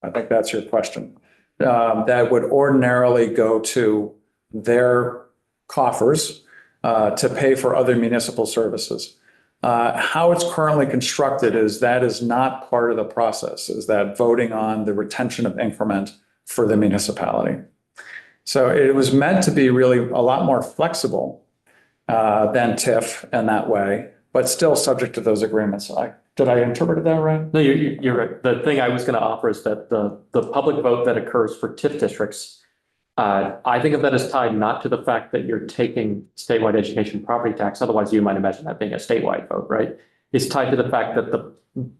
I think that's your question. That would ordinarily go to their coffers to pay for other municipal services. How it's currently constructed is that is not part of the process, is that voting on the retention of increment for the municipality. So it was meant to be really a lot more flexible than TIF in that way, but still subject to those agreements. Did I interpret that right? No, you're right. The thing I was going to offer is that the public vote that occurs for TIF districts, I think of that as tied not to the fact that you're taking statewide education property tax. Otherwise, you might imagine that being a statewide vote, right? It's tied to the fact that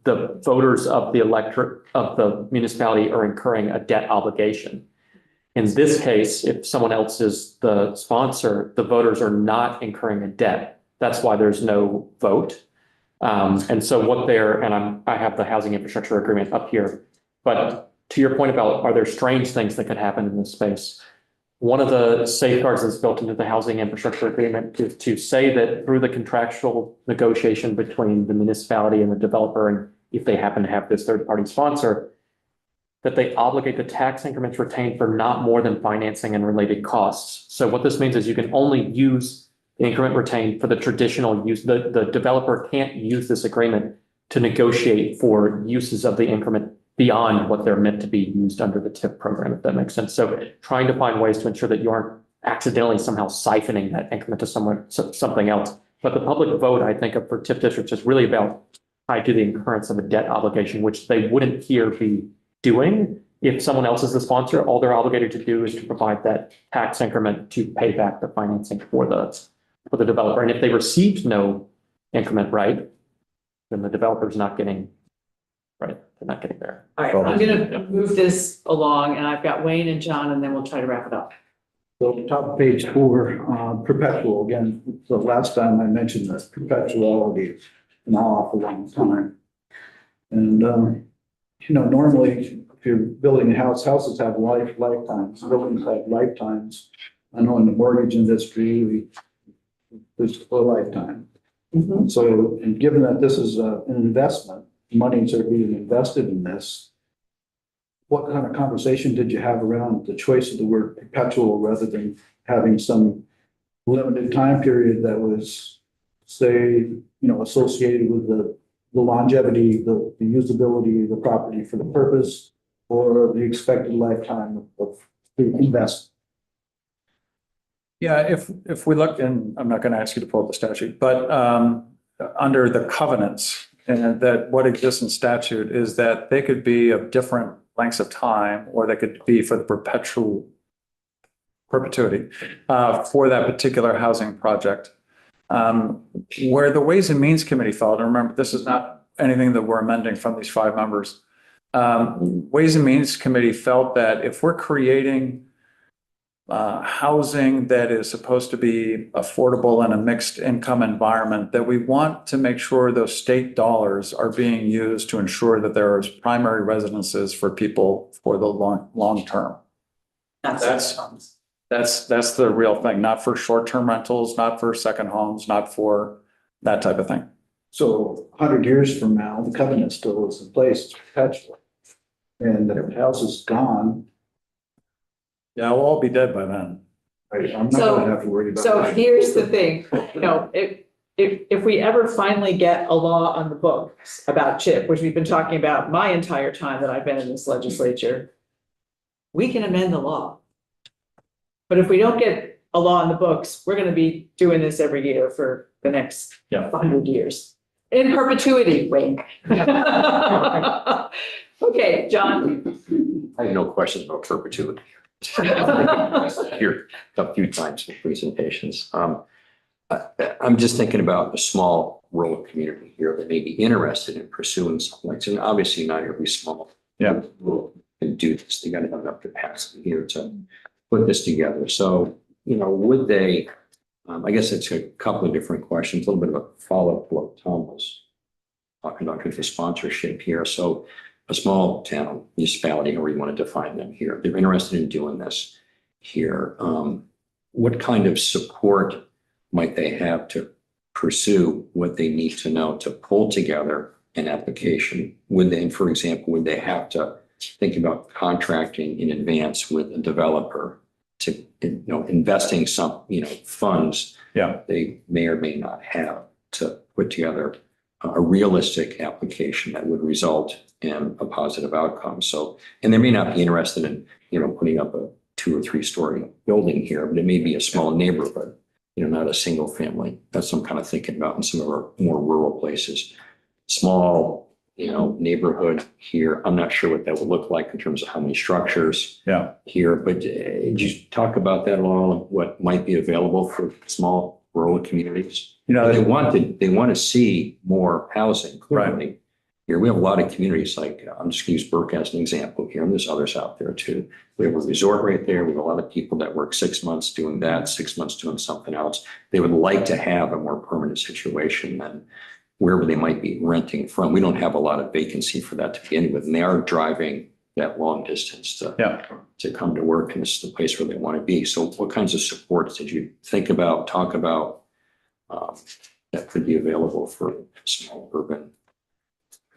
the voters of the electorate of the municipality are incurring a debt obligation. In this case, if someone else is the sponsor, the voters are not incurring a debt. That's why there's no vote. And so what I have the housing infrastructure agreement up here, but to your point about, are there strange things that could happen in this space? One of the safeguards that's built into the housing infrastructure agreement is to say that through the contractual negotiation between the municipality and the developer, and if they happen to have this third-party sponsor, that they obligate the tax increments retained for not more than financing and related costs. So what this means is you can only use the increment retained for the traditional use. The developer can't use this agreement to negotiate for uses of the increment beyond what they're meant to be used under the TIP program, if that makes sense. So trying to find ways to ensure that you aren't accidentally somehow siphoning that increment to something else. But the public vote, I think, for TIP districts is really about tied to the incurrence of a debt obligation, which they wouldn't here be doing. If someone else is the sponsor, all they're obligated to do is to provide that tax increment to pay back the financing for the developer. And if they received no increment, right, then the developer's not getting, right, they're not getting there. All right, I'm gonna move this along, and I've got Wayne and John, and then we'll try to wrap it up. So top of page 4, perpetual, again, the last time I mentioned this, perpetuality, an awful long time. And, normally, if you're building a house, houses have lifetimes, buildings have lifetimes. I know in the mortgage industry, there's a lifetime. So, and given that this is an investment, monies are being invested in this, what kind of conversation did you have around the choice of the word perpetual rather than having some limited time period that was, say, associated with the longevity, the usability of the property for the purpose, or the expected lifetime of the investment? Yeah, if we look, and I'm not going to ask you to pull up the statute, but under the covenants, and that what exists in statute is that they could be of different lengths of time, or they could be for the perpetuity for that particular housing project. Where the Ways and Means Committee felt, and remember, this is not anything that we're amending from these 5 members. Ways and Means Committee felt that if we're creating housing that is supposed to be affordable in a mixed income environment, that we want to make sure those state dollars are being used to ensure that there are primary residences for people for the long term. That's the real thing, not for short-term rentals, not for second homes, not for that type of thing. So 100 years from now, the covenant still is in place, it's perpetual. And if the house is gone, Yeah, we'll all be dead by then. I'm not gonna have to worry about So that. here's the thing, if we ever finally get a law on the books about CHIP, which we've been talking about my entire time that I've been in this legislature, we can amend the law. But if we don't get a law on the books, we're gonna be doing this every year for the next 100 years. In perpetuity, Wayne. Okay, John. I have no questions about perpetuity. Here a few times in presentations. I'm just thinking about a small rural community here that may be interested in pursuing something like this. And obviously not every small rural can do this. They got to have enough capacity here to put this together. So, would they, I guess it's a couple of different questions, a little bit of a follow-up to what Tom was talking about with the sponsorship here. So a small town, municipality, however you want to define them here, they're interested in doing this here. What kind of support might they have to pursue what they need to know to pull together an application? Would they, for example, would they have to think about contracting in advance with a developer to, investing some, funds they may or may not have to put together a realistic application that would result in a positive outcome? So, and they may not be interested in, putting up a 2 or 3 story building here, but it may be a small neighborhood, not a single family. That's what I'm kind of thinking about in some of our more rural places. Small, neighborhood here. I'm not sure what that would look like in terms of how many structures here, but did you talk about that at all? What might be available for small rural communities? They want to see more housing, clearly. Right. Here, we have a lot of communities, like, I'm just going to use Burke as an example here, and there's others out there too. We have a resort right there. We have a lot of people that work 6 months doing that, 6 months doing something else. They would like to have a more permanent situation than wherever they might be renting from. We don't have a lot of vacancy for that to begin with, and they are driving that long distance to come to work, and this is the place where they want to be. So what kinds of supports did you think about, talk about, that could be available for small urban?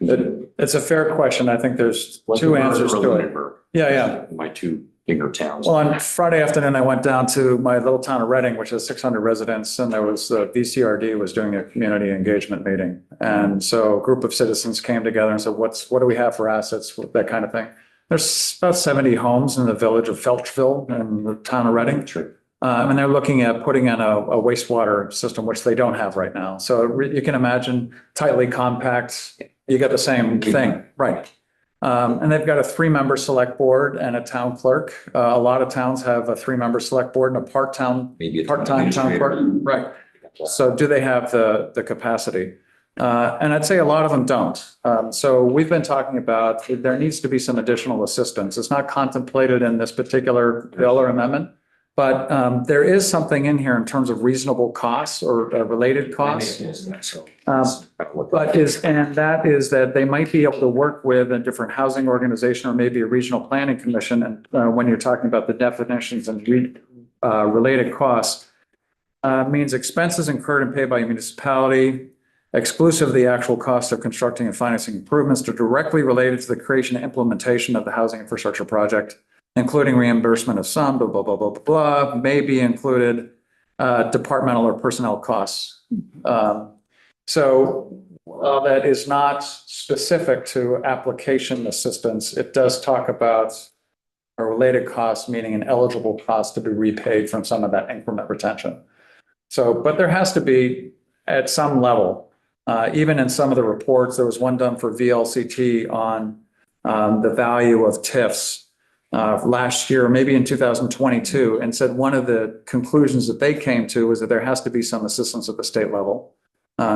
It's a fair question. I think there's 2 answers to it. Yeah. My 2 bigger towns. Well, on Friday afternoon, I went down to my little town of Reading, which has 600 residents, and there was, VCRD was doing a community engagement meeting. And so a group of citizens came together and said, what do we have for assets, that kind of thing. There's about 70 homes in the village of Felchville in the town of Reading. And they're looking at putting in a wastewater system, which they don't have right now. So you can imagine tightly compact, you get the same thing, right? And they've got a 3-member select board and a town clerk. A lot of towns have a 3-member select board and a part-time town clerk. Right. So do they have the capacity? And I'd say a lot of them don't. So we've been talking about there needs to be some additional assistance. It's not contemplated in this particular bill or amendment, but there is something in here in terms of reasonable costs or related costs. That is that they might be able to work with a different housing organization or maybe a regional planning commission. And when you're talking about the definitions and related costs, means expenses incurred and paid by a municipality, exclusive of the actual cost of constructing and financing improvements, are directly related to the creation and implementation of the housing infrastructure project, including reimbursement of some, blah, blah, blah, blah, blah, blah, may be included departmental or personnel costs. So that is not specific to application assistance. It does talk about a related cost, meaning an eligible cost to be repaid from some of that increment retention. So, but there has to be at some level, even in some of the reports, there was one done for VLCT on the value of TIFs last year, maybe in 2022, and said one of the conclusions that they came to was that there has to be some assistance at the state level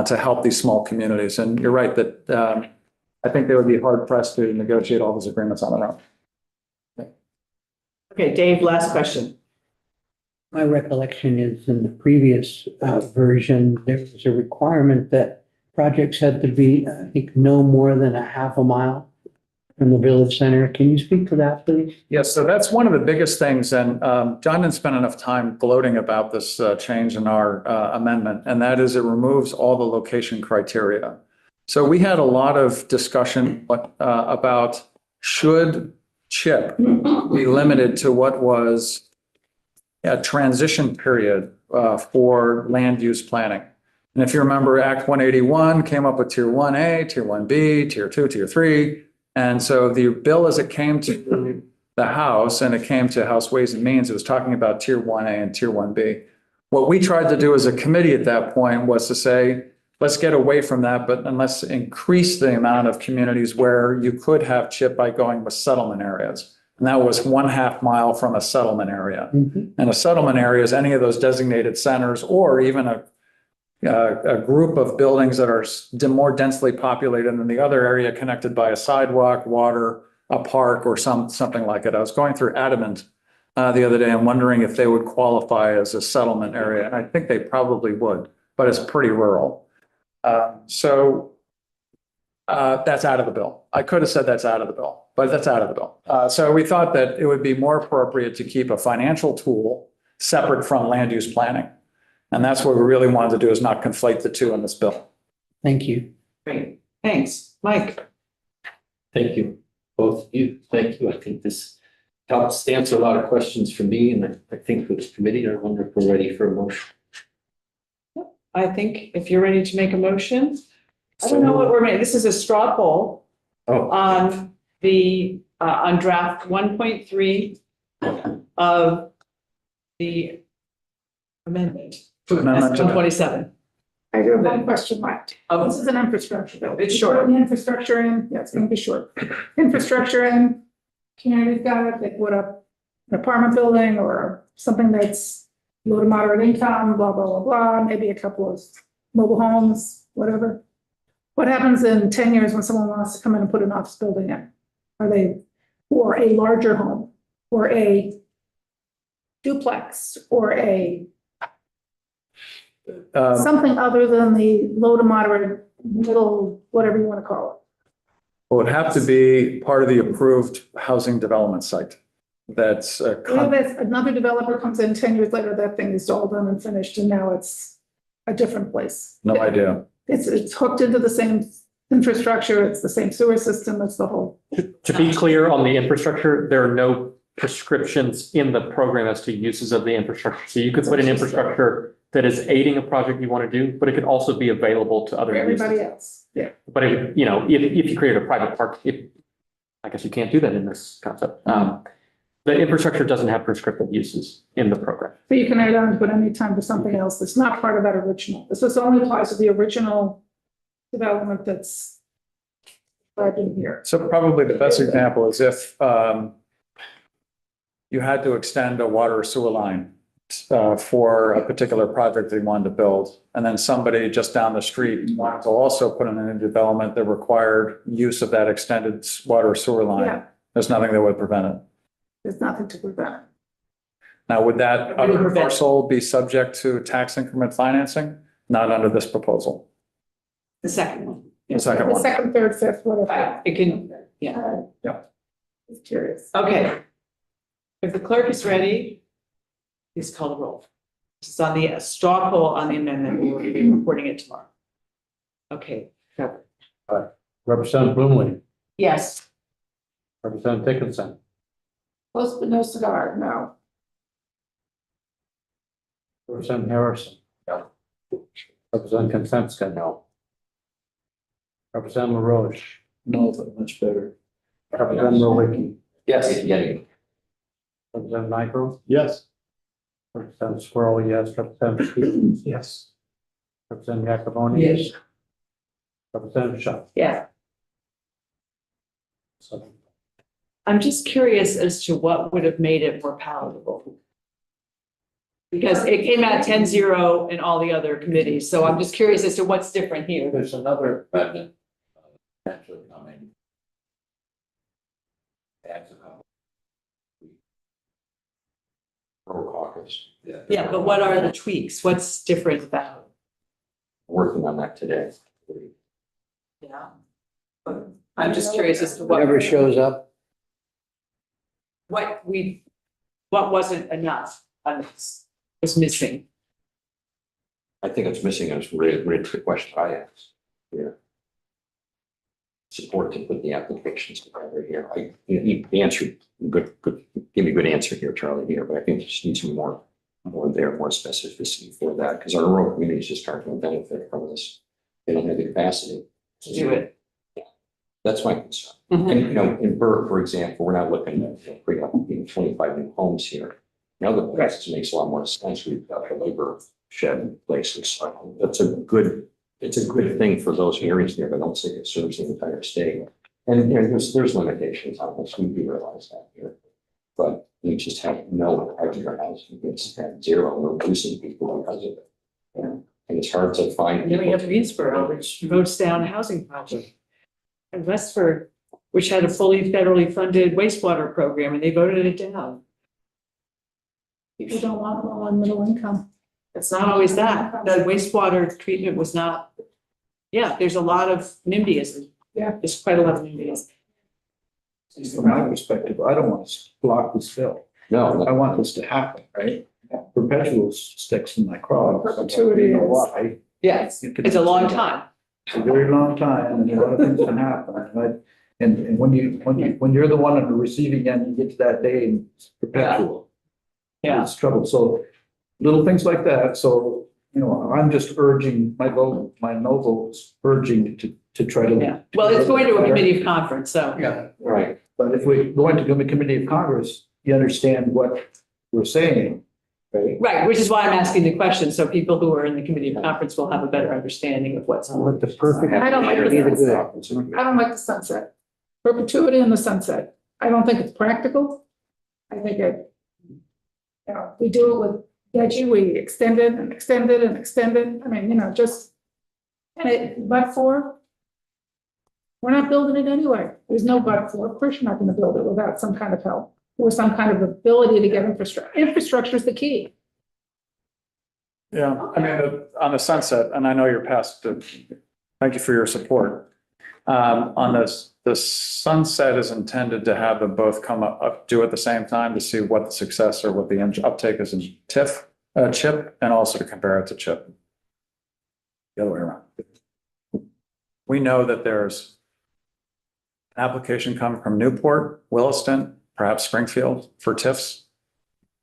to help these small communities. And you're right that I think they would be hard pressed to negotiate all those agreements on their own. Okay, Dave, last question. My recollection is in the previous version, there was a requirement that projects had to be, I think, no more than a half a mile from the village center. Can you speak to that, please? Yes, so that's one of the biggest things. And John didn't spend enough time gloating about this change in our amendment, and that is it removes all the location criteria. So we had a lot of discussion about should CHIP be limited to what was a transition period for land use planning. And if you remember, Act 181 came up with Tier 1A, Tier 1B, Tier 2, Tier 3. And so the bill, as it came to the House and it came to House Ways and Means, it was talking about Tier 1A and Tier 1B. What we tried to do as a committee at that point was to say, let's get away from that, but and let's increase the amount of communities where you could have CHIP by going with settlement areas. And that was 1/2 mile from a settlement area. And a settlement area is any of those designated centers or even a group of buildings that are more densely populated than the other area, connected by a sidewalk, water, a park, or something like it. I was going through Adamant the other day and wondering if they would qualify as a settlement area. And I think they probably would, but it's pretty rural. So that's out of the bill. I could have said that's out of the bill, but that's out of the bill. So we thought that it would be more appropriate to keep a financial tool separate from land use planning. And that's what we really wanted to do, is not conflate the two in this bill. Thank you. Great, thanks. Mike? Thank you, both of you. Thank you. I think this helps answer a lot of questions for me, and I think for this committee. I wonder if we're ready for a motion. I think if you're ready to make a motion, I don't know what we're making. This is a straw poll on the, on draft 1.3 of the amendment. Amendment to- 127. I do have one question left. Oh. This is an infrastructure bill. It's short. Putting infrastructure in, yeah, it's gonna be short. Infrastructure in, community's got it, they put up an apartment building or something that's low to moderate income, blah, blah, blah, blah, maybe a couple of mobile homes, whatever. What happens in 10 years when someone wants to come in and put an office building in? Are they, or a larger home, or a duplex, or a something other than the low to moderate, middle, whatever you want to call it? Well, it would have to be part of the approved housing development site. That's What if another developer comes in 10 years later, that thing is all done and finished, and now it's a different place? no idea. It's hooked into the same infrastructure, it's the same sewer system, it's the whole. To be clear on the infrastructure, there are no prescriptions in the program as to uses of the infrastructure. So you could put in infrastructure that is aiding a project you want to do, but it could also be available to other For uses. everybody else, yeah. But it would, you know, if you created a private park, I guess you can't do that in this concept. The infrastructure doesn't have prescriptive uses in the program. But you can add on to it anytime to something else that's not part of that original. This only applies to the original development that's right in here. So probably the best example is if you had to extend a water or sewer line for a particular project they wanted to build, and then somebody just down the street wanted to also put in a new development that required use of that extended water or sewer line. Yeah. There's nothing that would prevent it. There's nothing to prevent it. Now, would that Wouldn't other prevent- parcel be subject to tax increment financing? Not under this proposal. The second one. The second The one. second, third, fifth, whatever. Right, it can, yeah. All right. Yeah. Just curious. Okay. If the clerk is ready, please call the roll. It's on the straw poll on the amendment. We will be reporting it tomorrow. Okay. Representative Bloomley, Yes. Representative Dickinson, Close but no cigar, no. Representative Harrison. No. Representative Consenska, no. Representative LaRoche, No, but much better. Representative Rowicki, Yes, getting. Representative Nigro, Yes. Representative Squirrel, yes. Representative Stevens, Yes. Representative Yakavoni. Yes. Representative Shaw. Yeah. So, I'm just curious as to what would have made it more palatable. Because it came out 10-0 in all the other committees, so I'm just curious as to what's different here. There's another amendment potentially coming. Adds a couple. Rural caucus. Yeah, but what are the tweaks? What's different about it? Working on that today. Yeah. But I'm just curious as to what. whatever shows up, What wasn't enough on this, was missing. I think it's missing is related to the question I asked here. Support to put the applications together here. The answer, good, give me a good answer here, Charlie, here, but I think there just needs some more specificity for that, because our rural communities just aren't going to benefit from this. They don't have the capacity To do it. That's my concern. Mhm. And, you know, in Burke, for example, we're not looking at bring up 25 new homes here. In other places, it makes a lot more sense. We've got the labor shed in places. So it's a good thing for those areas there, but I don't think it serves the entire state. And there's limitations on this. We do realize that here. But we just have no regular housing. It's at zero. We're losing people because of it. And it's hard to find. And then we people. have Greensboro, which votes down a housing project. And Westford, which had a fully federally funded wastewater program, and they voted it down. People don't want low and middle income. It's not always that. The wastewater treatment was not. Yeah, there's a lot of NIMBYism. Yeah. There's quite a lot of NIMBYism. From my perspective, I don't want to block this bill. No, I want this to happen, right? Perpetual sticks in my craw. Perpetuity You know is- why? Yes, it's a long time. It's a very long time and a lot of things can happen, right? And when you're the one on the receiving end, you get to that day and it's perpetual. Yeah. It's trouble. So little things like that. So, you know, I'm just urging my vote, my no vote is urging to try to. Yeah. Well, it's going to a committee of conference, so. Yeah, right. but if we go into the committee of Congress, you understand what we're saying, right? Right, which is why I'm asking the question, so people who are in the committee of conference will have a better understanding of what's. with the perfect. I don't like Either this. good. I don't like the sunset. Perpetuity in the sunset. I don't think it's practical. I think it, you know, we do it with Deji, we extend it and extend it and extend it. I mean, you know, just, and it, but for, we're not building it anyway. There's no but for. Of course, you're not going to build it without some kind of help or some kind of ability to get infrastructure. Infrastructure is the key. Yeah, I mean, on the sunset, and I know you're past, thank you for your support. On this, the sunset is intended to have them both come up, do at the same time to see what the success or what the uptake is in CHIP, and also to compare it to CHIP. The other way around. We know that there's an application coming from Newport, Williston, perhaps Springfield for TIFs,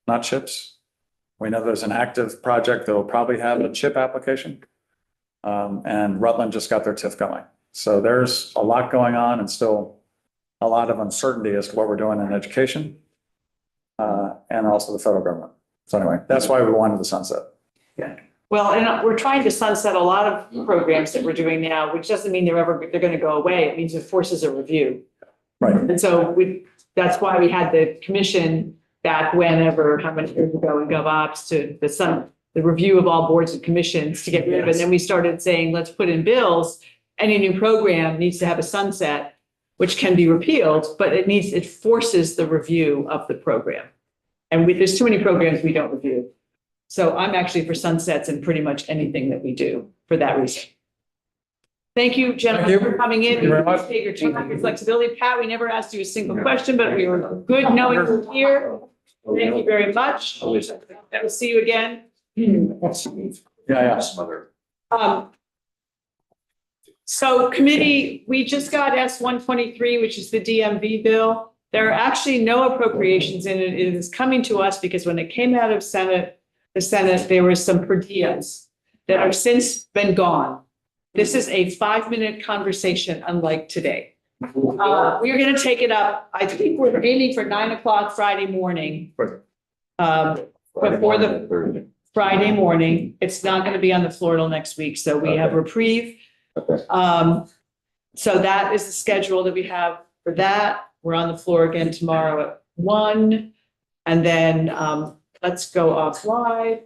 not chips. We know there's an active project that will probably have a chip application. And Rutland just got their TIF going. So there's a lot going on and still a lot of uncertainty as to what we're doing in education, and also the federal government. So anyway, that's why we wanted the sunset. Well, and we're trying to sunset a lot of programs that we're doing now, which doesn't mean they're going to go away. It means it forces a review. Right. And so that's why we had the commission back whenever, how many years ago in GovOps to the review of all boards and commissions to get rid of it. And then we started saying, let's put in bills. Any new program needs to have a sunset, which can be repealed, but it forces the review of the program. And there's too many programs we don't review. So I'm actually for sunsets in pretty much anything that we do for that reason. Thank you, gentlemen, for coming in. Thank you very much. Appreciate your time, your flexibility. Pat, we never asked you a single question, but we were good knowing you're here. Thank you very much. We'll see you again. Yeah. So committee, we just got S-123, which is the DMV bill. There are actually no appropriations in it. It is coming to us because when it came out of the Senate, there were some per diems that have since been gone. This is a 5-minute conversation, unlike today. We are going to take it up. I think we're aiming for 9 o'clock Friday morning. Before the Friday morning. It's not going to be on the floor till next week. So we have reprieve. So that is the schedule that we have for that. We're on the floor again tomorrow at 1. And then let's go offline.